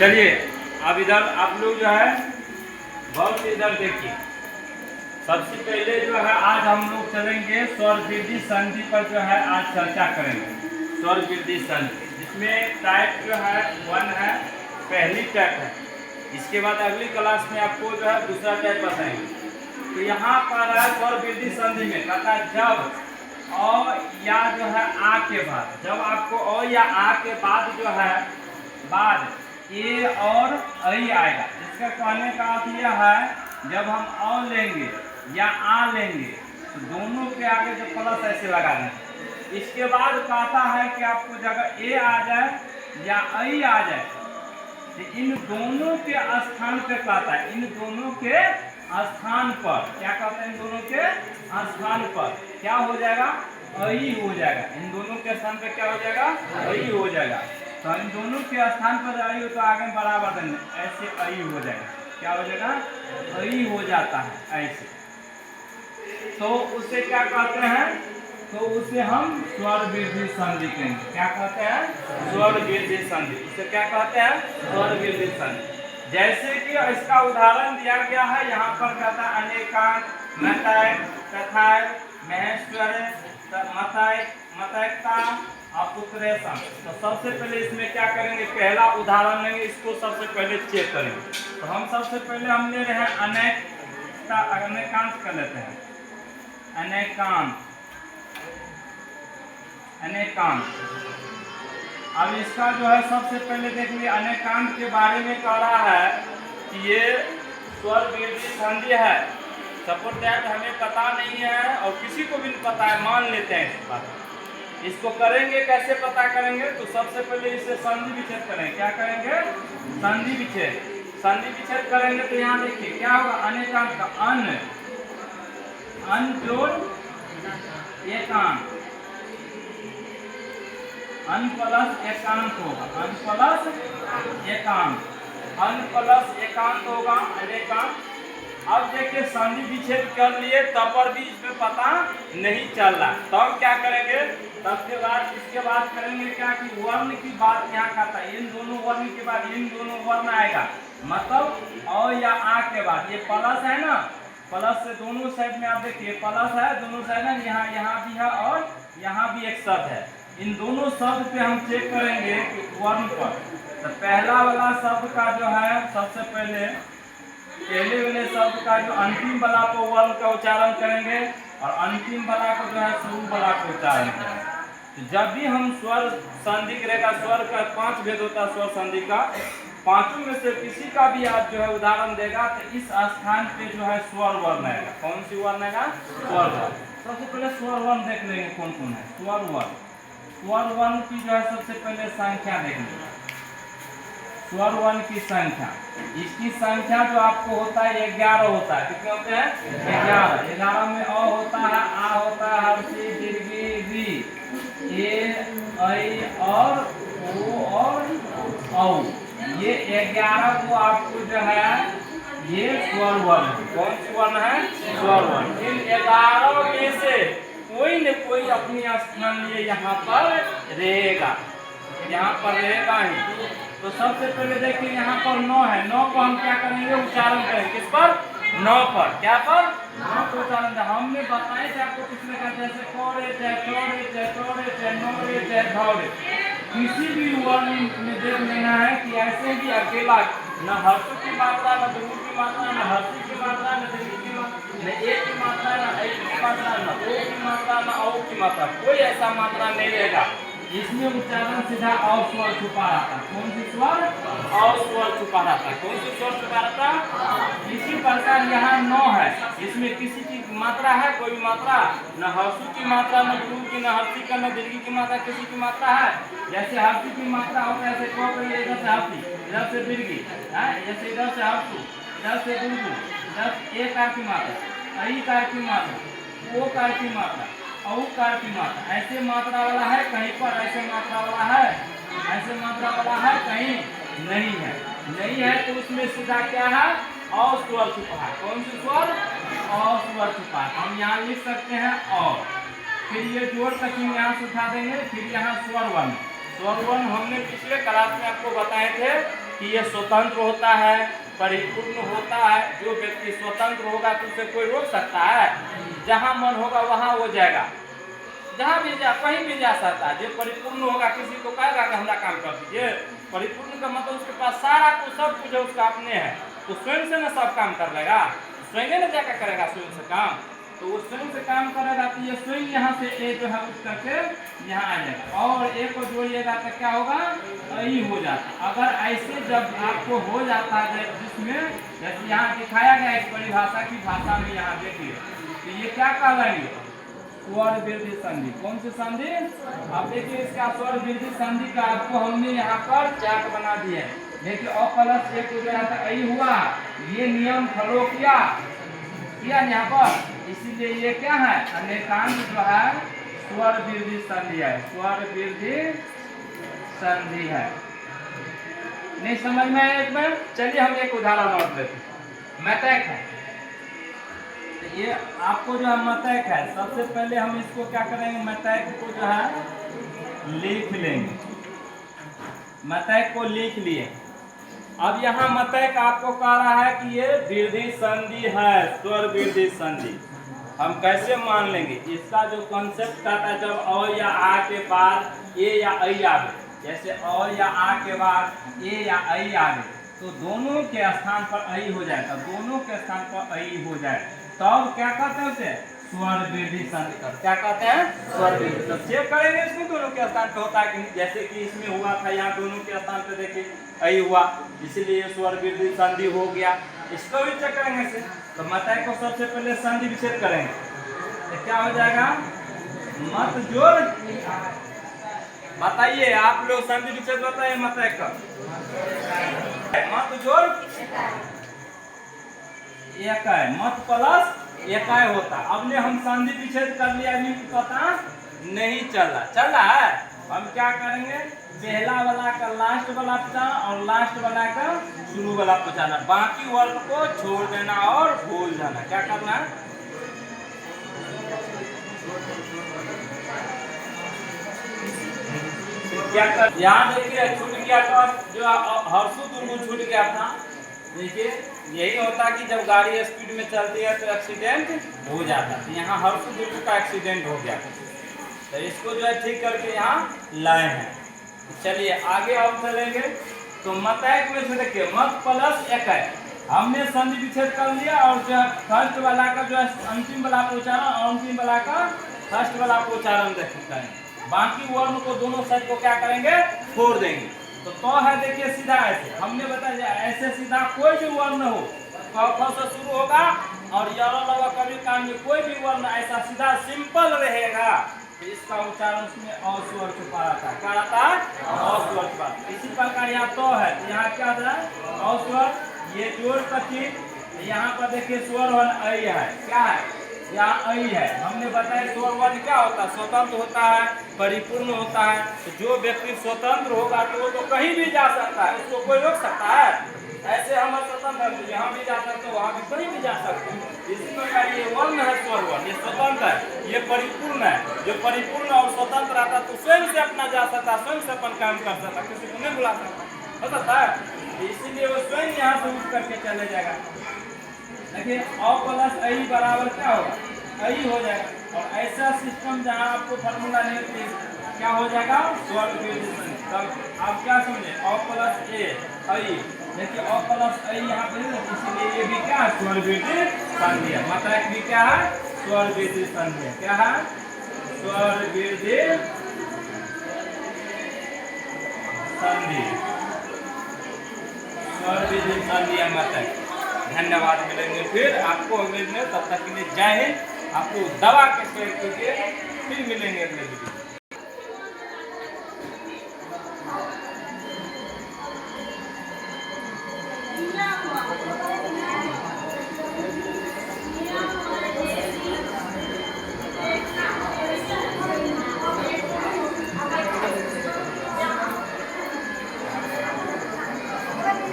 चलिए अब इधर आप लोग जो है बहुत इधर देखिए। सबसे पहले जो है आज हम लोग चलेंगे स्वर वृद्धि संधि पर जो है आज चर्चा करेंगे। स्वर वृद्धि संधि जिसमें टाइप जो है 1 है, पहली टाइप है। इसके बाद अगली क्लास में आपको जो है दूसरा टाइप बताएंगे। तो यहाँ पर है स्वर वृद्धि संधि में कहता है जब अ या जो है आ के बाद, जब आपको अ या आ के बाद जो है बाद ए और ऐ आएगा। इसका कहने का अर्थ यह है जब हम अ लेंगे या आ लेंगे तो दोनों के आगे जो प्लस ऐसे लगा देंगे। इसके बाद कहता है कि आपको जगह ए आ जाए या ऐ आ जाए तो इन दोनों के स्थान पे कहता है, इन दोनों के स्थान पर क्या कहते हैं, इन दोनों के स्थान पर क्या हो जाएगा, ऐ हो जाएगा। इन दोनों के स्थान पे क्या हो जाएगा, ऐ हो जाएगा। तो इन दोनों के स्थान पर ऐ हो तो आगे बराबर देंगे, ऐसे ऐ हो जाएगा। क्या हो जाएगा, ऐ हो जाता है ऐसे। तो उसे क्या कहते हैं, तो उसे हम स्वर वृद्धि संधि कहेंगे। क्या कहते हैं, स्वर वृद्धि संधि। उसे क्या कहते हैं, स्वर वृद्धि संधि। जैसे कि इसका उदाहरण दिया गया है यहाँ पर, कहता है अनेकांत, मतैक, तथैक, महेश्वर, मतैक, मतैकता, अपुत्रेशम। तो सबसे पहले इसमें क्या करेंगे, पहला उदाहरण लेंगे, इसको सबसे पहले चेक करेंगे। तो हम सबसे पहले हम ले रहे हैं अनेकांत कर लेते हैं। अनेकांत, अनेकांत। अब इसका जो है सबसे पहले देखिए अनेकांत के बारे में कह रहा है कि ये स्वर वृद्धि संधि है। सपोज दैट हमें पता नहीं है और किसी को भी नहीं पता है, मान लेते हैं इस बात। इसको करेंगे कैसे पता करेंगे, तो सबसे पहले इसे संधि विच्छेद करेंगे। क्या करेंगे, संधि विच्छेद। संधि विच्छेद करेंगे तो यहाँ देखिए क्या होगा, अनेकांत का अन जोड़ एकांत, अन प्लस एकांत होगा, अन प्लस एकांत, अन प्लस एकांत होगा अनेकांत। अब देखिए संधि विच्छेद कर लिए तब पर भी इसमें पता नहीं चल रहा, तब क्या करेंगे, तब के बाद इसके बाद करेंगे क्या कि वर्ण की बात यहाँ खाता है। इन दोनों वर्ण के बाद इन दोनों वर्ण आएगा, मतलब अ या आ के बाद ये प्लस है ना, प्लस से दोनों साइड में आप देखिए प्लस है दोनों साइड में, यहाँ भी है और यहाँ भी एक शब्द है। इन दोनों शब्द पे हम चेक करेंगे कि वर्ण पर। तो पहला वाला शब्द का जो है सबसे पहले पहले वाले शब्द का जो अंतिम वाला को वर्ण का उच्चारण करेंगे और अंतिम वाला को जो है शुरू वाला को उच्चारण करेंगे। तो जब भी हम स्वर संधि करेगा, स्वर का 5 भेद होता है स्वर संधि का, पांचों में से किसी का भी आप जो है उदाहरण देगा तो इस स्थान पे जो है स्वर वर्ण आएगा। कौन सी वर्ण आएगा, स्वर वर्ण। सबसे पहले स्वर वर्ण देख लेंगे कौन कौन है। स्वर वर्ण, स्वर वर्ण की जो है सबसे पहले संख्या देख लेंगे। स्वर वर्ण की संख्या, इसकी संख्या जो आपको होता है 11 होता है। कितने होते हैं, 11। 11 में अ होता है, आ होता है, हर्षी, दीर्घी, री, ए, ऐ और ओ और औ। ये 11 को आपको जो है ये स्वर वर्ण। कौन सी वर्ण है, स्वर वर्ण। इन 11 में से कोई न कोई अपनी स्थान लिए यहाँ पर रहेगा, यहाँ पर रहेगा ही। तो सबसे पहले देखिए यहाँ पर 9 है, 9 को हम क्या करेंगे, उच्चारण करेंगे। किस पर, 9 पर। क्या पर, 9 को उच्चारण। हमने बताया था आपको पिछले का, जैसे कोरे चाहे चौड़े चाहे तोड़े चाहे नोरे चाहे धौड़े, किसी भी वर्ण में देख लेना है कि ऐसे भी अकेला न हर्षु की मात्रा, न दुर्गु की मात्रा, न हर्षु की मात्रा, न दीर्घ की मात्रा, न ए की मात्रा, न ऐ की मात्रा, न ओ की मात्रा, न औ की मात्रा, कोई ऐसा मात्रा नहीं रहेगा। इसमें उच्चारण सीधा अ स्वर छुपा रहता है। कौन सी स्वर, अ स्वर छुपा रहता है। कौन सी स्वर छुपा रहता है। इसी प्रकार यहाँ 9 है, इसमें किसी की मात्रा है, कोई मात्रा, न हर्षु की मात्रा, न गुरु की, न हर्षी का, न दीर्घ की मात्रा, किसी की मात्रा है। जैसे हर्षु की मात्रा होता है, जैसे को इधर से हर्षी, इधर से दीर्घी, जैसे इधर से हर्षु, इधर से गुरु, इधर ए कार की मात्रा, ऐ कार की मात्रा, ओ कार की मात्रा, औ कार की मात्रा। ऐसे मात्रा वाला है कहीं पर, ऐसे मात्रा वाला है, ऐसे मात्रा वाला है कहीं नहीं है। नहीं है तो उसमें सीधा क्या है, अ स्वर छुपा है। कौन सी स्वर, अ स्वर छुपा है। हम यहाँ लिख सकते हैं और फिर ये जोड़ तक यहाँ से उठा देंगे, फिर यहाँ स्वर वर्ण। स्वर वर्ण हमने पिछले क्लास में आपको बताए थे कि ये स्वतंत्र होता है, परिपूर्ण होता है। जो व्यक्ति स्वतंत्र होगा तो उसे कोई रोक सकता है? जहाँ मन होगा वहाँ वो जाएगा, जहाँ भी जा कहीं भी जा सकता है। जो परिपूर्ण होगा किसी को कहेगा कि हमारा काम कर दीजिए। परिपूर्ण का मतलब उसके पास सारा कुछ सब कुछ उसका अपने है, तो स्वयं से ना सब काम कर लेगा, स्वयं न जाकर करेगा स्वयं से काम। तो वो स्वयं से काम करेगा तो ये स्वयं यहाँ से ए जो है उठ करके यहाँ आ जाएगा और ए को जोड़िएगा तो क्या होगा? ऐ हो जाता। अगर ऐसे जब आपको हो जाता है जिसमें जैसे यहाँ दिखाया गया इस परिभाषा की भाषा में, यहाँ देखिए तो ये क्या कहलाएंगे? स्वर वृद्धि संधि। कौन सी संधि? अब देखिए इसका स्वर वृद्धि संधि का आपको हमने यहाँ पर चार्ट बना दिया है। देखिए अ प्लस एक हो गया था, ऐ हुआ, ये नियम फॉलो किया यहाँ पर, इसीलिए ये क्या है? अनेकांत जो है स्वर वृद्धि संधि है, स्वर वृद्धि संधि है। नहीं समझ में आया एक बार? चलिए हम एक उदाहरण और लेते हैं। मैथक है, ये आपको जो है मैथक है, सबसे पहले हम इसको क्या करेंगे? मैथक को जो है लिख लेंगे, मैथक को लिख लिए। अब यहाँ मैथक आपको कह रहा है कि ये वृद्धि संधि है, स्वर वृद्धि संधि। हम कैसे मान लेंगे? इसका जो कॉन्सेप्ट आता है, जब अ या आ के बाद ए या ऐ आवे, जैसे अ या आ के बाद ए या ऐ आवे तो दोनों के स्थान पर ऐ हो जाएगा, दोनों के स्थान पर ऐ हो जाए तब क्या कहते हैं उसे? स्वर वृद्धि संधि। क्या कहते हैं? स्वर वृद्धि। तो चेक करेंगे इसमें दोनों के स्थान पे होता है कि नहीं। जैसे कि इसमें हुआ था, यहाँ दोनों के स्थान पे देखिए ऐ हुआ, इसीलिए स्वर वृद्धि संधि हो गया। इसको भी चेक करेंगे इसे। तो मैथक को सबसे पहले संधि विच्छेद करेंगे तो क्या हो जाएगा? मत जोड़। बताइए आप लोग संधि विच्छेद बताइए मैथक का। मत जोड़ एक है, मत प्लस एक होता। अब ने हम संधि विच्छेद कर लिया, अभी पता नहीं चला है। हम क्या करेंगे? पहला वाला का लास्ट वाला पहुंचाना और लास्ट वाला का शुरू वाला पहुंचाना, बाकी वर्ग को छोड़ देना और भूल जाना। क्या करना है? क्या कर, यहाँ देखिए छूट गया था, जो हर्षु दुर्गु छूट गया था। देखिए यही होता है कि जब गाड़ी स्पीड में चलती है तो एक्सीडेंट हो जाता है। यहाँ हर्षु दुर्गु का एक्सीडेंट हो गया, तो इसको जो है ठीक करके यहाँ लाए हैं। चलिए आगे अब चलेंगे। तो मैथक में से देखिए मत प्लस एक है, हमने संधि विच्छेद कर लिया और जो है फर्स्ट वाला का जो है अंतिम वाला को उच्चारण और अंतिम वाला का फर्स्ट वाला को उच्चारण देखते हैं। बाकी वर्ण को दोनों साइड को क्या करेंगे? छोड़ देंगे। तो है देखिए सीधा ऐसे हमने बताया, ऐसे सीधा कोई भी वर्ण हो, क ख से शुरू होगा और कभी काम में कोई भी वर्ण ऐसा सीधा सिंपल रहेगा तो इसका उच्चारण उसमें अ स्वर छुपा रहता है। क्या रहता है? अ स्वर छुपा। इसी प्रकार यहाँ तो है, यहाँ क्या है? अ स्वर। ये जोड़ कथी, यहाँ पर देखिए स्वर वर्ण ऐ है। क्या है? यहाँ ऐ है। हमने बताया स्वर वर्ण क्या होता है? स्वतंत्र होता है, परिपूर्ण होता है। तो जो व्यक्ति स्वतंत्र होगा तो वो तो कहीं भी जा सकता है, उसको कोई रोक सकता है? ऐसे हम स्वतंत्र है, यहाँ भी जा सकते हो, वहाँ भी कहीं भी जा सकते हैं। इसी प्रकार ये वर्ण है स्वर वर्ण, ये स्वतंत्र है, ये परिपूर्ण है। जो परिपूर्ण और स्वतंत्र आता तो स्वयं से अपना जा सकता, स्वयं से अपन काम कर सकता, किसी को नहीं बुला सकता, हो सकता है। इसीलिए वो स्वयं यहाँ से उठ करके चले जाएगा। देखिए अ प्लस ऐ बराबर क्या होगा? ऐ हो जाएगा। और ऐसा सिस्टम जहाँ आपको फार्मूला नहीं क्या हो जाएगा? स्वर वृद्धि संधि। तब आप क्या समझे? अ प्लस ए ऐ, देखिए अ प्लस ऐ यहाँ पे, इसीलिए ये भी क्या है? स्वर वृद्धि संधि है। मैथक भी क्या है? स्वर वृद्धि संधि है। क्या है? स्वर वृद्धि संधि, स्वर वृद्धि संधि है मैथक। धन्यवाद। मिलेंगे फिर आपको अगले दिन, तब तक के लिए जय हिंद। आपको दवा के शेयर कीजिए, फिर मिलेंगे अगले वीडियो।